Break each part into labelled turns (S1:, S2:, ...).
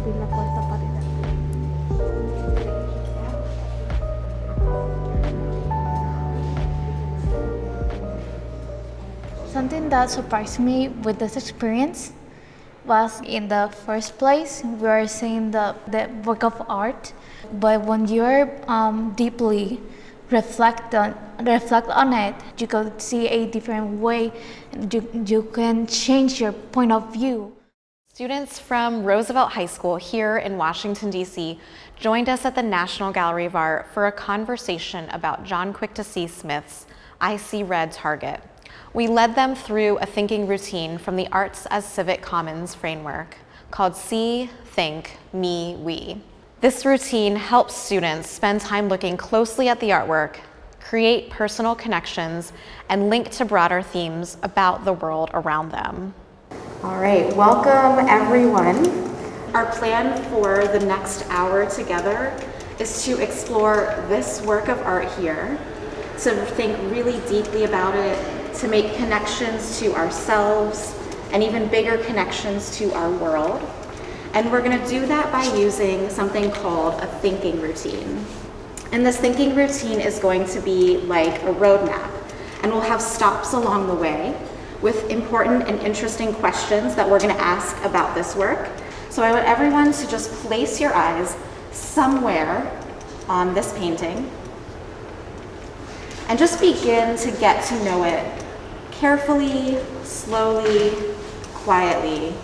S1: abrir la cuarta pared. Something that surprised me with this experience was in the first place, we are seeing the work of art, but when you're deeply reflect on it, you could see a different way. You can change your point of view.
S2: Students from Roosevelt High School here in Washington, D.C. joined us at the National Gallery of Art for a conversation about John Quick-to-See Smith's I See Red Target. We led them through a thinking routine from the Arts as Civic Commons framework called See, Think, Me, We. This routine helps students spend time looking closely at the artwork, create personal connections, and link to broader themes about the world around them. All right, welcome everyone. Our plan for the next hour together is to explore this work of art here, to think really deeply about it, to make connections to ourselves, and even bigger connections to our world. And we're gonna do that by using something called a thinking routine. And this thinking routine is going to be like a roadmap, and we'll have stops along the way with important and interesting questions that we're gonna ask about this work. So I want everyone to just place your eyes somewhere on this painting and just begin to get to know it carefully, slowly, quietly.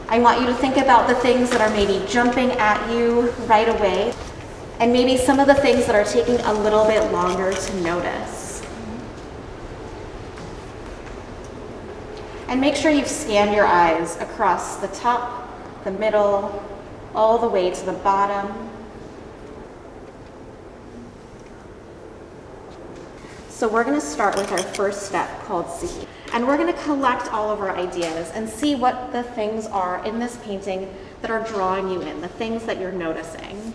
S2: I want you to think about the things that are maybe jumping at you right away, and maybe some of the things that are taking a little bit longer to notice. And make sure you've scanned your eyes across the top, the middle, all the way to the bottom. So we're gonna start with our first step called See. And we're gonna collect all of our ideas and see what the things are in this painting that are drawing you in, the things that you're noticing.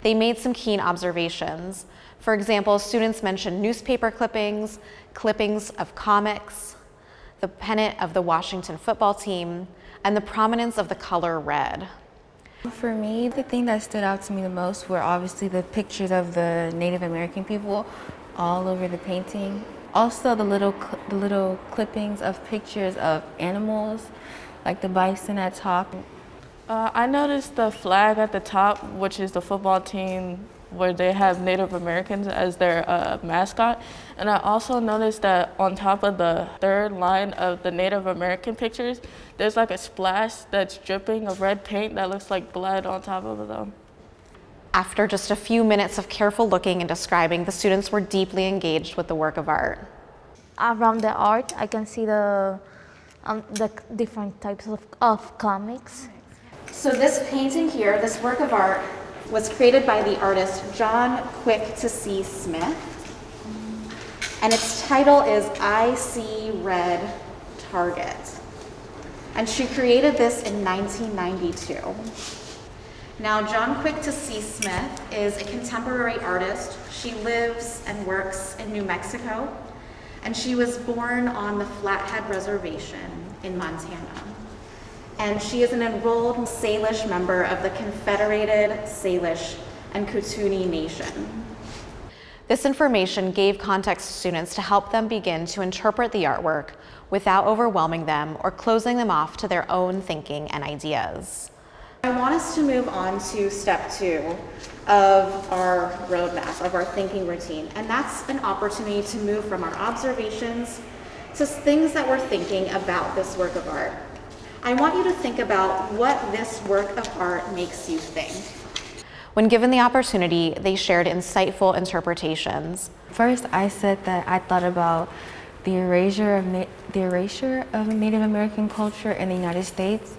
S2: They made some keen observations. For example, students mentioned newspaper clippings, clippings of comics, the pennant of the Washington football team, and the prominence of the color red.
S3: For me, the thing that stood out to me the most were obviously the pictures of the Native American people all over the painting. Also the little clippings of pictures of animals, like the bison at top.
S4: I noticed the flag at the top, which is the football team, where they have Native Americans as their mascot. And I also noticed that on top of the third line of the Native American pictures, there's like a splash that's dripping of red paint that looks like blood on top of them.
S2: After just a few minutes of careful looking and describing, the students were deeply engaged with the work of art.
S1: Around the art, I can see the different types of comics.
S2: So this painting here, this work of art, was created by the artist John Quick-to-See Smith. And its title is I See Red Target. And she created this in 1992. Now, John Quick-to-See Smith is a contemporary artist. She lives and works in New Mexico, and she was born on the Flathead Reservation in Montana. And she is an enrolled Salish member of the Confederated Salish and Kootenai Nation. This information gave context to students to help them begin to interpret the artwork without overwhelming them or closing them off to their own thinking and ideas. I want us to move on to step 2 of our roadmap, of our thinking routine, and that's an opportunity to move from our observations to things that we're thinking about this work of art. I want you to think about what this work of art makes you think. When given the opportunity, they shared insightful interpretations.
S3: First, I said that I thought about the erasure of Native American culture in the United States.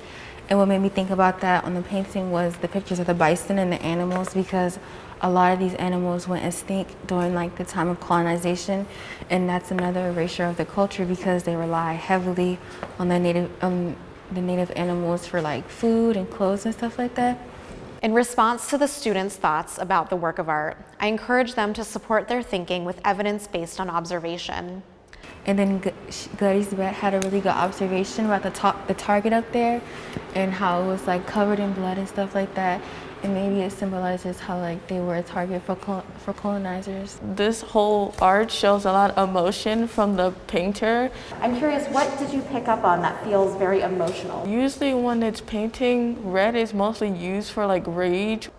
S3: And what made me think about that on the painting was the pictures of the bison and the animals, because a lot of these animals went extinct during like the time of colonization, and that's another erasure of the culture because they rely heavily on the native animals for like food and clothes and stuff like that.
S2: In response to the students' thoughts about the work of art, I encourage them to support their thinking with evidence based on observation.
S3: And then Gladys Bett had a really good observation about the target up there and how it was like covered in blood and stuff like that. And maybe it symbolizes how like they were a target for colonizers.
S4: This whole art shows a lot of emotion from the painter.
S2: I'm curious, what did you pick up on that feels very emotional?
S4: Usually when it's painting, red is mostly used for like rage.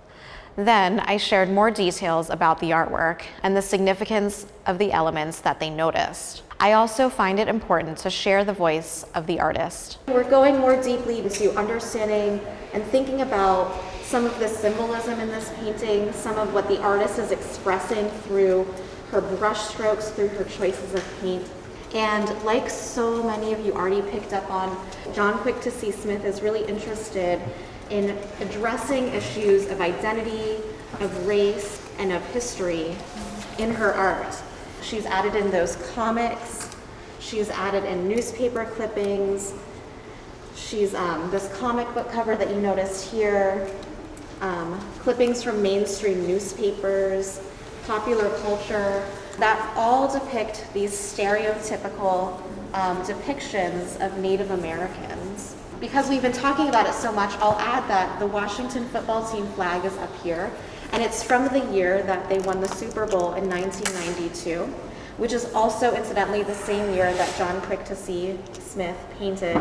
S2: Then I shared more details about the artwork and the significance of the elements that they noticed. I also find it important to share the voice of the artist. We're going more deeply into understanding and thinking about some of the symbolism in this painting, some of what the artist is expressing through her brush strokes, through her choices of paint. And like so many of you already picked up on, John Quick to See Smith is really interested in addressing issues of identity, of race, and of history in her art. She's added in those comics, she's added in newspaper clippings, she's this comic book cover that you noticed here, clippings from mainstream newspapers, popular culture, that all depict these stereotypical depictions of Native Americans. Because we've been talking about it so much, I'll add that the Washington football team flag is up here, and it's from the year that they won the Super Bowl in 1992, which is also incidentally the same year that John Quick to See Smith painted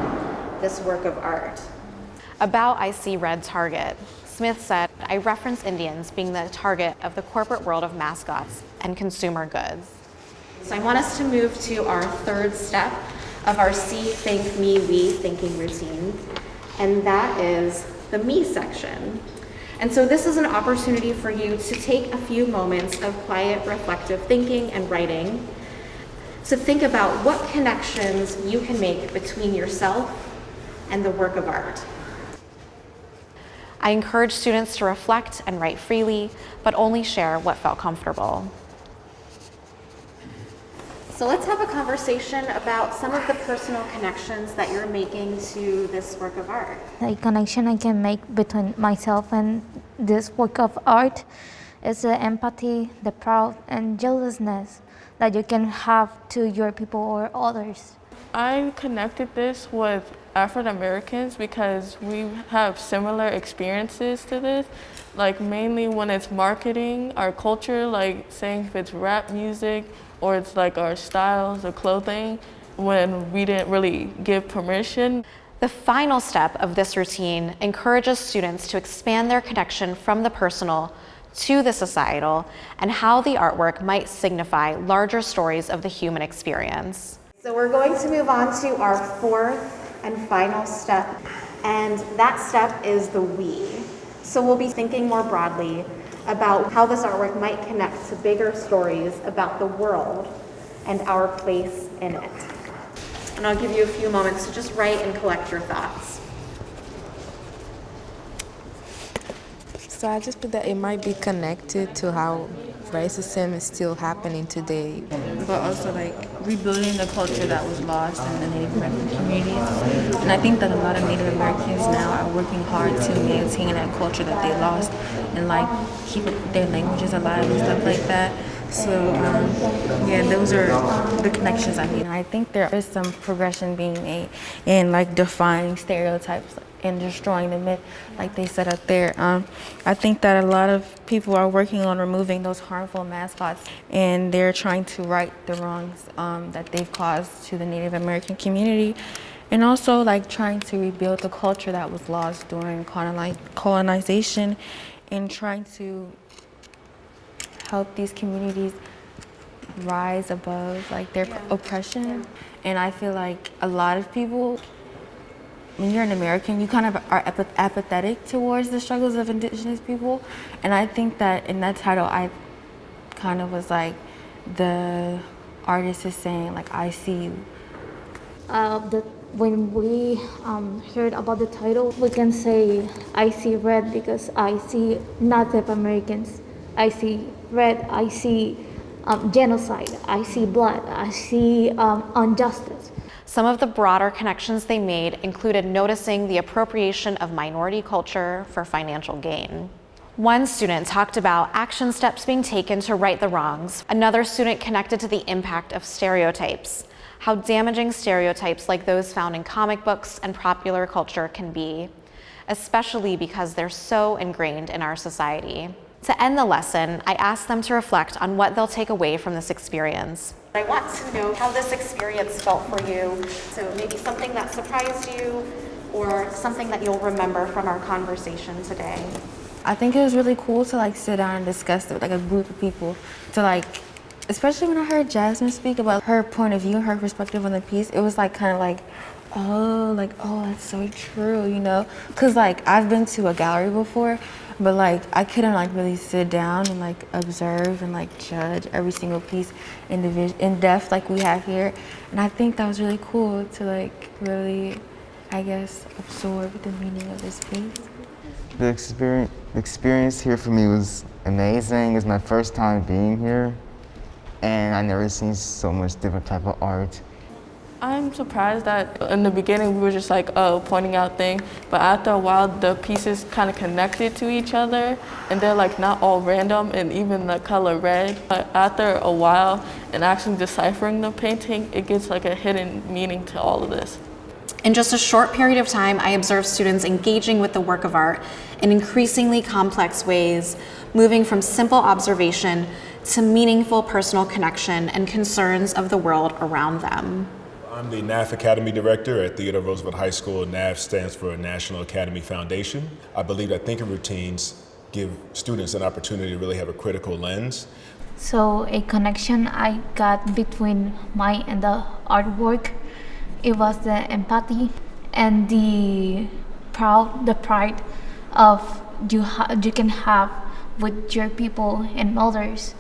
S2: this work of art. About I See Red Target, Smith said, I reference Indians being the target of the corporate world of mascots and consumer goods. So I want us to move to our third step of our see, think, me, we thinking routine, and that is the me section. And so this is an opportunity for you to take a few moments of quiet, reflective thinking and writing to think about what connections you can make between yourself and the work of art. I encourage students to reflect and write freely, but only share what felt comfortable. So let's have a conversation about some of the personal connections that you're making to this work of art.
S1: The connection I can make between myself and this work of art is the empathy, the pride, and jealousness that you can have to your people or others.
S4: I connected this with African Americans because we have similar experiences to this, like mainly when it's marketing our culture, like saying if it's rap music or it's like our styles or clothing, when we didn't really give permission.
S2: The final step of this routine encourages students to expand their connection from the personal to the societal and how the artwork might signify larger stories of the human experience. So we're going to move on to our fourth and final step, and that step is the we. So we'll be thinking more broadly about how this artwork might connect to bigger stories about the world and our place in it. And I'll give you a few moments to just write and collect your thoughts.
S5: So I just put that it might be connected to how racism is still happening today.
S3: But also like rebuilding the culture that was lost in the Native American communities. And I think that a lot of Native Americans now are working hard to maintain that culture that they lost and like keep their languages alive and stuff like that. So yeah, those are the connections I made. I think there is some progression being made in like defining stereotypes and destroying the myth, like they said up there. I think that a lot of people are working on removing those harmful mascots, and they're trying to right the wrongs that they've caused to the Native American community, and also like trying to rebuild the culture that was lost during colonization, and trying to help these communities rise above like their oppression. And I feel like a lot of people, when you're an American, you kind of are apathetic towards the struggles of Indigenous people. And I think that in that title, I kind of was like, the artist is saying, like, I see you.
S1: When we heard about the title, we can say, I see red because I see Native Americans. I see red, I see genocide, I see blood, I see injustice.
S2: Some of the broader connections they made included noticing the appropriation of minority culture for financial gain. One student talked about action steps being taken to right the wrongs. Another student connected to the impact of stereotypes, how damaging stereotypes like those found in comic books and popular culture can be, especially because they're so ingrained in our society. To end the lesson, I asked them to reflect on what they'll take away from this experience. I want to know how this experience felt for you. So maybe something that surprised you or something that you'll remember from our conversation today.
S3: I think it was really cool to like sit down and discuss it with like a group of people, to like, especially when I heard Jasmine speak about her point of view, her perspective on the piece. It was like kind of like, oh, that's so true, you know? Cause like I've been to a gallery before, but like I couldn't like really sit down and like observe and like judge every single piece in depth like we have here. And I think that was really cool to like really, I guess, absorb the meaning of this piece.
S6: The experience here for me was amazing. It's my first time being here, and I never seen so much different type of art.
S4: I'm surprised that in the beginning we were just like, pointing out things, but after a while the pieces kind of connected to each other and they're like not all random, and even the color red. But after a while and actually deciphering the painting, it gives like a hidden meaning to all of this.
S2: In just a short period of time, I observed students engaging with the work of art in increasingly complex ways, moving from simple observation to meaningful personal connection and concerns of the world around them.
S7: I'm the NAF Academy Director at Theodore Roosevelt High School. NAF stands for National Academy Foundation. I believe that thinking routines give students an opportunity to really have a critical lens.
S1: So a connection I got between mine and the artwork, it was the empathy and the pride of you can have with your people and others.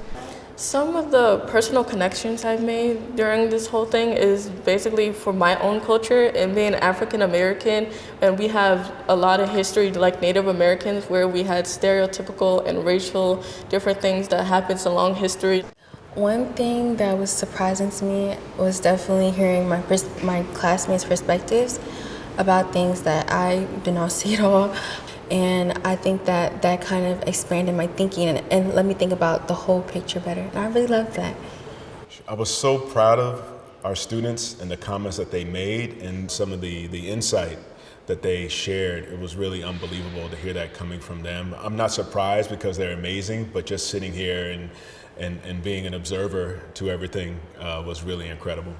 S4: Some of the personal connections I've made during this whole thing is basically for my own culture and being African American, and we have a lot of history like Native Americans where we had stereotypical and racial different things that happens along history.
S3: One thing that was surprising to me was definitely hearing my classmates' perspectives about things that I did not see at all. And I think that kind of expanded my thinking and let me think about the whole picture better. And I really loved that.
S7: I was so proud of our students and the comments that they made and some of the insight that they shared. It was really unbelievable to hear that coming from them. I'm not surprised because they're amazing, but just sitting here and being an observer to everything was really incredible.